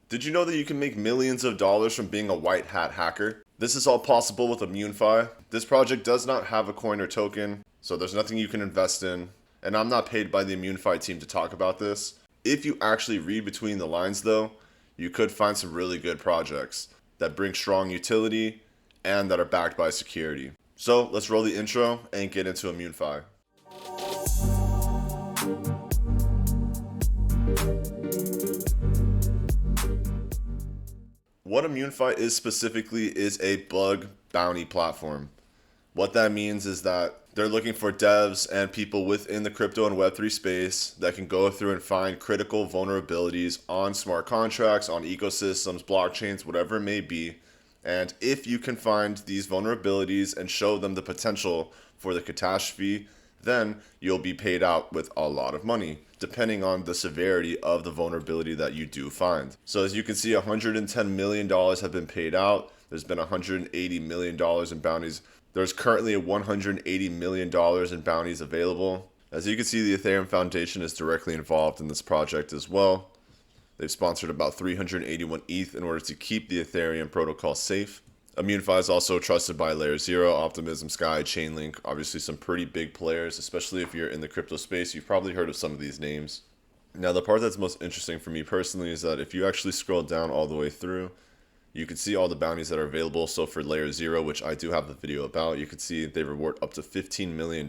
Did you know that you can make millions of dollars from being a white hat hacker? This is all possible with ImmuneFi. This project does not have a coin or token, so there's nothing you can invest in. And I'm not paid by the ImmuneFi team to talk about this. If you actually read between the lines though, you could find some really good projects that bring strong utility and that are backed by security. So let's roll the intro and get into ImmuneFi. What ImmuneFi is specifically is a bug bounty platform. What that means is that they're looking for devs and people within the crypto and Web3 space that can go through and find critical vulnerabilities on smart contracts, on ecosystems, blockchains, whatever it may be. And if you can find these vulnerabilities and show them the potential for the catastrophe, then you'll be paid out with a lot of money, depending on the severity of the vulnerability that you do find. So as you can see, $110 million have been paid out. There's been $180 million in bounties. There's currently $180 million in bounties available. As you can see, the Ethereum Foundation is directly involved in this project as well. They've sponsored about 381 ETH in order to keep the Ethereum protocol safe. ImmuneFi is also trusted by Layer 0, Optimism, Sky, Chainlink, obviously some pretty big players, especially if you're in the crypto space. You've probably heard of some of these names. Now, the part that's most interesting for me personally is that if you actually scroll down all the way through, you can see all the bounties that are available. So for Layer 0, which I do have the video about, you can see they reward up to $15 million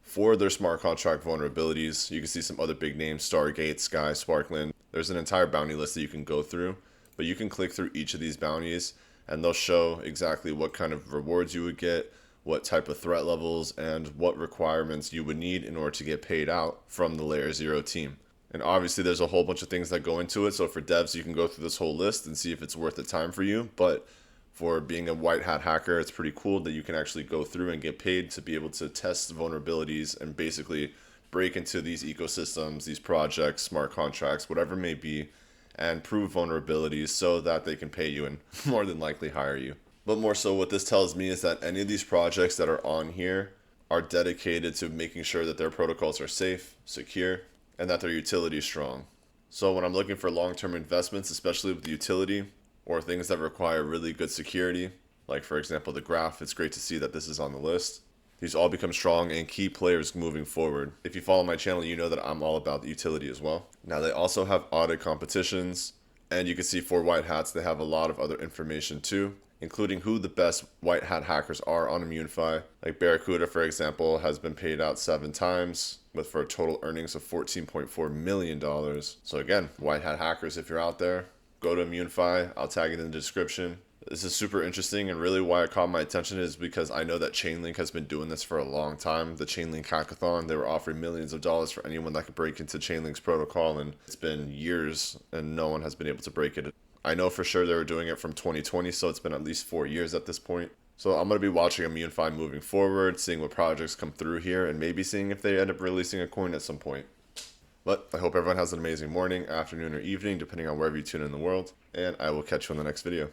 for their smart contract vulnerabilities. You can see some other big names, Stargate, Sky, Sparkland. There's an entire bounty list that you can go through, but you can click through each of these bounties and they'll show exactly what kind of rewards you would get, what type of threat levels, and what requirements you would need in order to get paid out from the Layer 0 team. And obviously there's a whole bunch of things that go into it, so for devs you can go through this whole list and see if it's worth the time for you, but for being a white hat hacker, it's pretty cool that you can actually go through and get paid to be able to test vulnerabilities and basically break into these ecosystems, these projects, smart contracts, whatever it may be, and prove vulnerabilities so that they can pay you and more than likely hire you. But more so what this tells me is that any of these projects that are on here are dedicated to making sure that their protocols are safe, secure, and that their utility is strong. So when I'm looking for long-term investments, especially with the utility or things that require really good security, like for example the graph, it's great to see that this is on the list. These all become strong and key players moving forward. If you follow my channel, you know that I'm all about the utility as well. Now they also have audit competitions, and you can see for white hats, they have a lot of other information too, including who the best white hat hackers are on ImmuneFi. Like Barracuda, for example, has been paid out 7 times for a total earnings of $14.4 million. So again, white hat hackers, if you're out there, go to ImmuneFi. I'll tag it in the description. This is super interesting, and really why it caught my attention is because I know that Chainlink has been doing this for a long time. The Chainlink hackathon, they were offering millions of dollars for anyone that could break into Chainlink's protocol, and it's been years and no one has been able to break it. I know for sure they were doing it from 2020, so it's been at least 4 years at this point. So I'm going to be watching ImmuneFi moving forward, seeing what projects come through here, and maybe seeing if they end up releasing a coin at some point. But I hope everyone has an amazing morning, afternoon, or evening, depending on wherever you tune in the world, and I will catch you in the next video.